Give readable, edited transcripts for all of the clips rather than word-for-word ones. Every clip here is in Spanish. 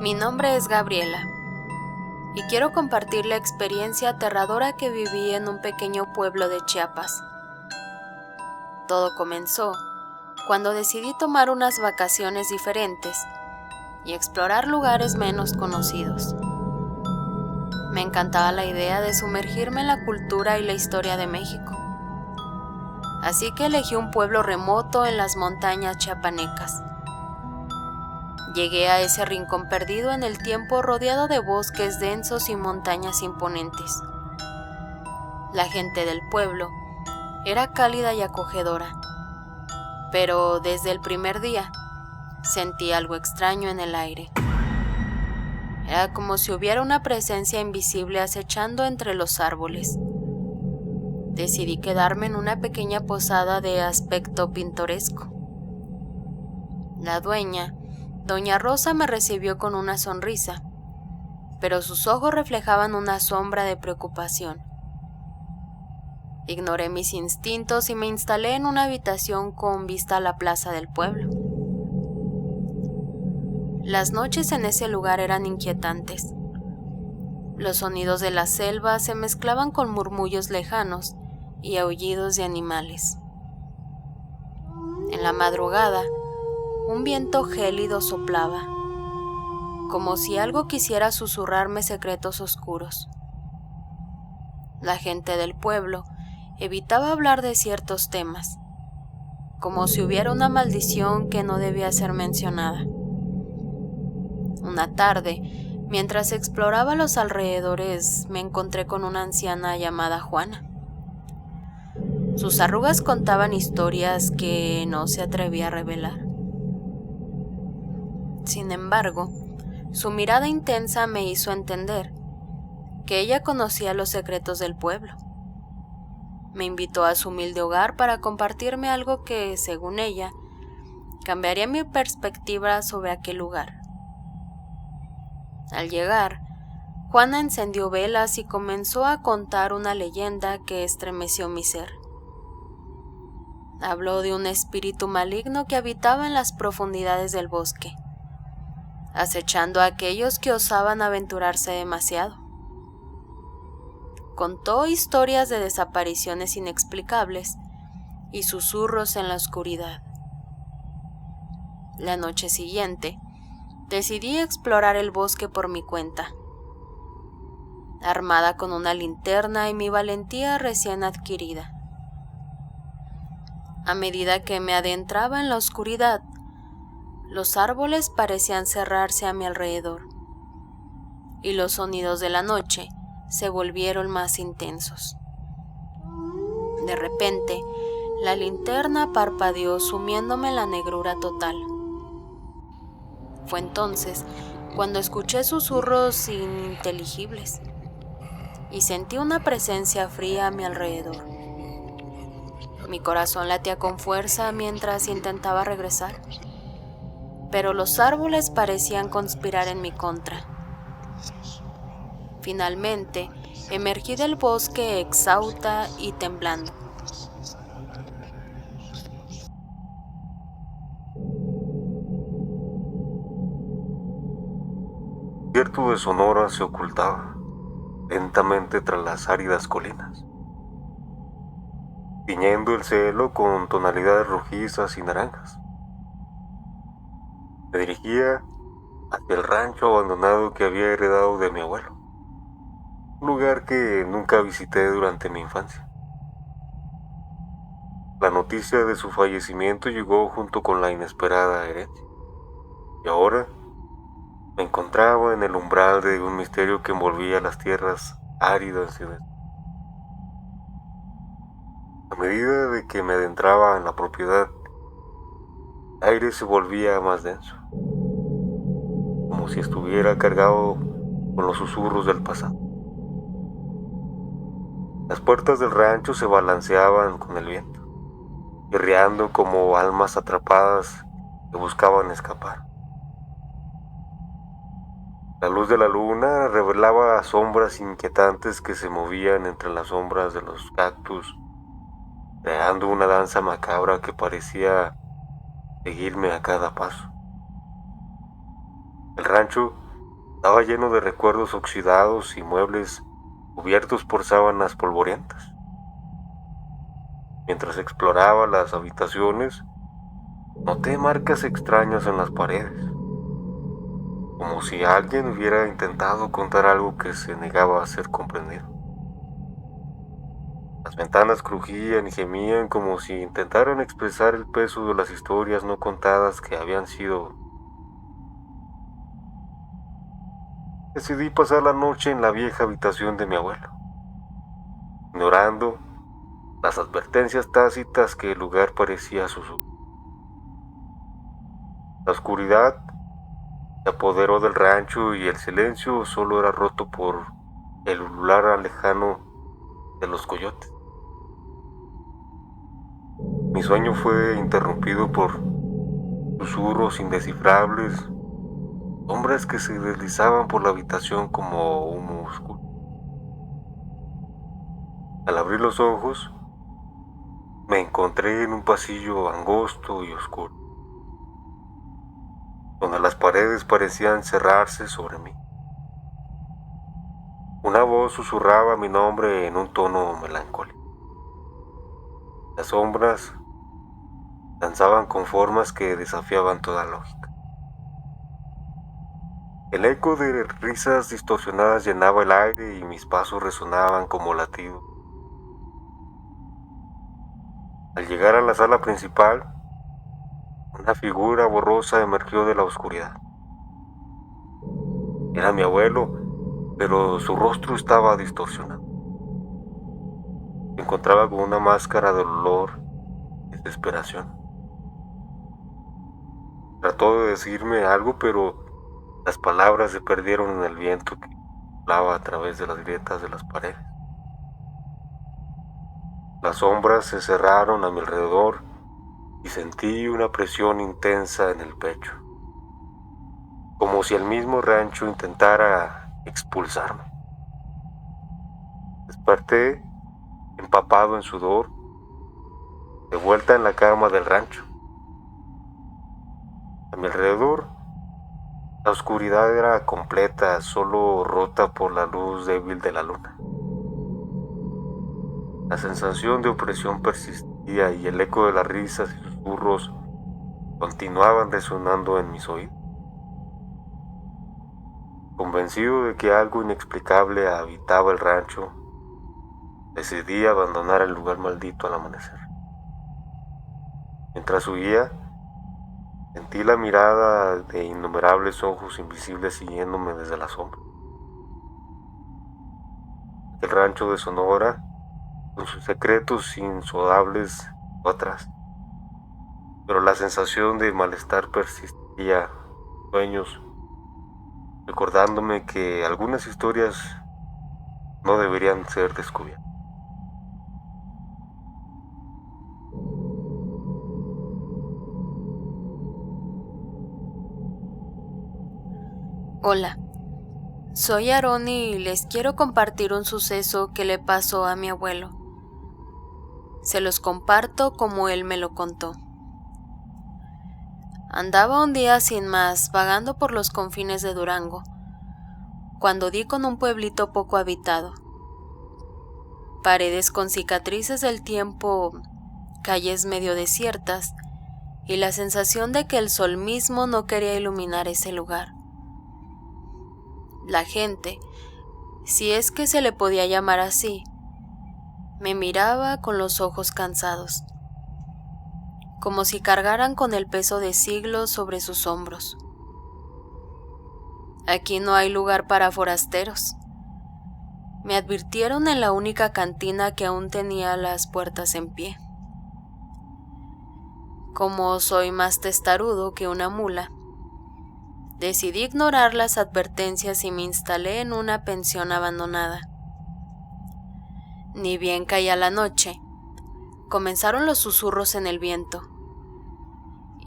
Mi nombre es Gabriela y quiero compartir la experiencia aterradora que viví en un pequeño pueblo de Chiapas. Todo comenzó cuando decidí tomar unas vacaciones diferentes y explorar lugares menos conocidos. Me encantaba la idea de sumergirme en la cultura y la historia de México. Así que elegí un pueblo remoto en las montañas chiapanecas. Llegué a ese rincón perdido en el tiempo rodeado de bosques densos y montañas imponentes. La gente del pueblo era cálida y acogedora, pero desde el primer día sentí algo extraño en el aire. Era como si hubiera una presencia invisible acechando entre los árboles. Decidí quedarme en una pequeña posada de aspecto pintoresco. La dueña, Doña Rosa, me recibió con una sonrisa, pero sus ojos reflejaban una sombra de preocupación. Ignoré mis instintos y me instalé en una habitación con vista a la plaza del pueblo. Las noches en ese lugar eran inquietantes. Los sonidos de la selva se mezclaban con murmullos lejanos y aullidos de animales. En la madrugada, un viento gélido soplaba, como si algo quisiera susurrarme secretos oscuros. La gente del pueblo evitaba hablar de ciertos temas, como si hubiera una maldición que no debía ser mencionada. Una tarde, mientras exploraba los alrededores, me encontré con una anciana llamada Juana. Sus arrugas contaban historias que no se atrevía a revelar. Sin embargo, su mirada intensa me hizo entender que ella conocía los secretos del pueblo. Me invitó a su humilde hogar para compartirme algo que, según ella, cambiaría mi perspectiva sobre aquel lugar. Al llegar, Juana encendió velas y comenzó a contar una leyenda que estremeció mi ser. Habló de un espíritu maligno que habitaba en las profundidades del bosque, acechando a aquellos que osaban aventurarse demasiado. Contó historias de desapariciones inexplicables y susurros en la oscuridad. La noche siguiente, decidí explorar el bosque por mi cuenta, armada con una linterna y mi valentía recién adquirida. A medida que me adentraba en la oscuridad, los árboles parecían cerrarse a mi alrededor, y los sonidos de la noche se volvieron más intensos. De repente, la linterna parpadeó sumiéndome en la negrura total. Fue entonces cuando escuché susurros ininteligibles y sentí una presencia fría a mi alrededor. Mi corazón latía con fuerza mientras intentaba regresar, pero los árboles parecían conspirar en mi contra. Finalmente, emergí del bosque exhausta y temblando. El desierto de Sonora se ocultaba lentamente tras las áridas colinas, tiñendo el cielo con tonalidades rojizas y naranjas. Me dirigía hacia el rancho abandonado que había heredado de mi abuelo, un lugar que nunca visité durante mi infancia. La noticia de su fallecimiento llegó junto con la inesperada herencia, y ahora me encontraba en el umbral de un misterio que envolvía las tierras áridas y a medida de que me adentraba en la propiedad, el aire se volvía más denso, como si estuviera cargado con los susurros del pasado. Las puertas del rancho se balanceaban con el viento, chirriando como almas atrapadas que buscaban escapar. La luz de la luna revelaba sombras inquietantes que se movían entre las sombras de los cactus, creando una danza macabra que parecía seguirme a cada paso. El rancho Estaba lleno de recuerdos oxidados y muebles cubiertos por sábanas polvorientas. Mientras exploraba las habitaciones, noté marcas extrañas en las paredes, como si alguien hubiera intentado contar algo que se negaba a ser comprendido. Las ventanas crujían y gemían como si intentaran expresar el peso de las historias no contadas que habían sido. Decidí pasar la noche en la vieja habitación de mi abuelo, ignorando las advertencias tácitas que el lugar parecía susurrar. La oscuridad se apoderó del rancho y el silencio solo era roto por el ulular lejano de los coyotes. Mi sueño fue interrumpido por susurros indescifrables, sombras que se deslizaban por la habitación como humo oscuro. Al abrir los ojos, me encontré en un pasillo angosto y oscuro, donde las paredes parecían cerrarse sobre mí. Una voz susurraba mi nombre en un tono melancólico. Las sombras danzaban con formas que desafiaban toda lógica. El eco de risas distorsionadas llenaba el aire y mis pasos resonaban como latidos. Al llegar a la sala principal, una figura borrosa emergió de la oscuridad. Era mi abuelo, pero su rostro estaba distorsionado. Se encontraba con una máscara de dolor y desesperación. Trató de decirme algo, pero las palabras se perdieron en el viento que soplaba a través de las grietas de las paredes. Las sombras se cerraron a mi alrededor y sentí una presión intensa en el pecho, como si el mismo rancho intentara expulsarme. Desperté empapado en sudor, de vuelta en la cama del rancho. A mi alrededor, la oscuridad era completa, solo rota por la luz débil de la luna. La sensación de opresión persistía y el eco de las risas y susurros continuaban resonando en mis oídos. Convencido de que algo inexplicable habitaba el rancho, decidí abandonar el lugar maldito al amanecer. Mientras huía, sentí la mirada de innumerables ojos invisibles siguiéndome desde la sombra. El rancho de Sonora, con sus secretos insondables, quedó atrás, pero la sensación de malestar persistía en sueños, recordándome que algunas historias no deberían ser descubiertas. Hola, soy Aarón y les quiero compartir un suceso que le pasó a mi abuelo. Se los comparto como él me lo contó. Andaba un día sin más vagando por los confines de Durango, cuando di con un pueblito poco habitado. Paredes con cicatrices del tiempo, calles medio desiertas y la sensación de que el sol mismo no quería iluminar ese lugar. La gente, si es que se le podía llamar así, me miraba con los ojos cansados, como si cargaran con el peso de siglos sobre sus hombros. Aquí no hay lugar para forasteros, me advirtieron en la única cantina que aún tenía las puertas en pie. Como soy más testarudo que una mula, decidí ignorar las advertencias y me instalé en una pensión abandonada. Ni bien caía la noche, comenzaron los susurros en el viento,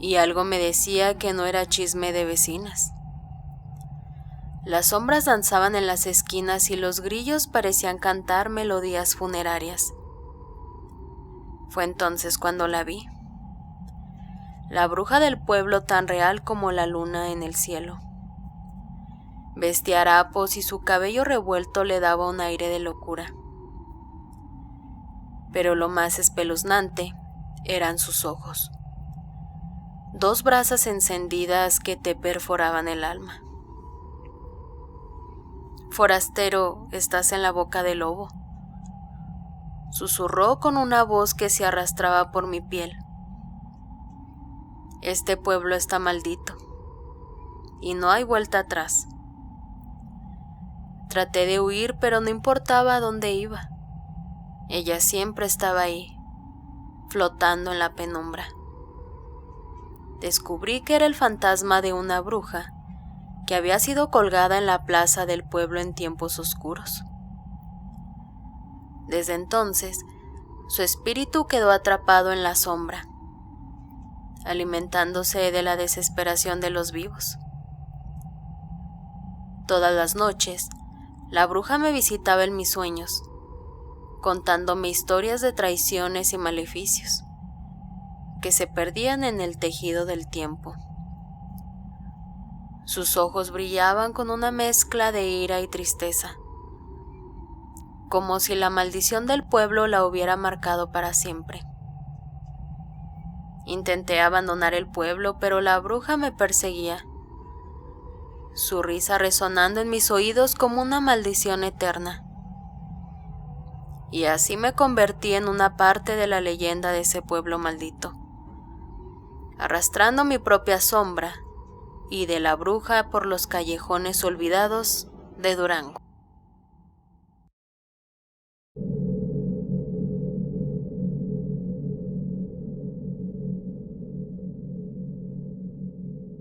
y algo me decía que no era chisme de vecinas. Las sombras danzaban en las esquinas y los grillos parecían cantar melodías funerarias. Fue entonces cuando la vi, la bruja del pueblo tan real como la luna en el cielo. Vestía harapos y su cabello revuelto le daba un aire de locura. Pero lo más espeluznante eran sus ojos. 2 brasas encendidas que te perforaban el alma. «Forastero, estás en la boca del lobo», susurró con una voz que se arrastraba por mi piel. «Este pueblo está maldito y no hay vuelta atrás». Traté de huir, pero no importaba a dónde iba. Ella siempre estaba ahí, flotando en la penumbra. Descubrí que era el fantasma de una bruja que había sido colgada en la plaza del pueblo en tiempos oscuros. Desde entonces, su espíritu quedó atrapado en la sombra, alimentándose de la desesperación de los vivos. Todas las noches, la bruja me visitaba en mis sueños, contándome historias de traiciones y maleficios que se perdían en el tejido del tiempo. Sus ojos brillaban con una mezcla de ira y tristeza, como si la maldición del pueblo la hubiera marcado para siempre. Intenté abandonar el pueblo, pero la bruja me perseguía, su risa resonando en mis oídos como una maldición eterna. Y así me convertí en una parte de la leyenda de ese pueblo maldito, arrastrando mi propia sombra y de la bruja por los callejones olvidados de Durango.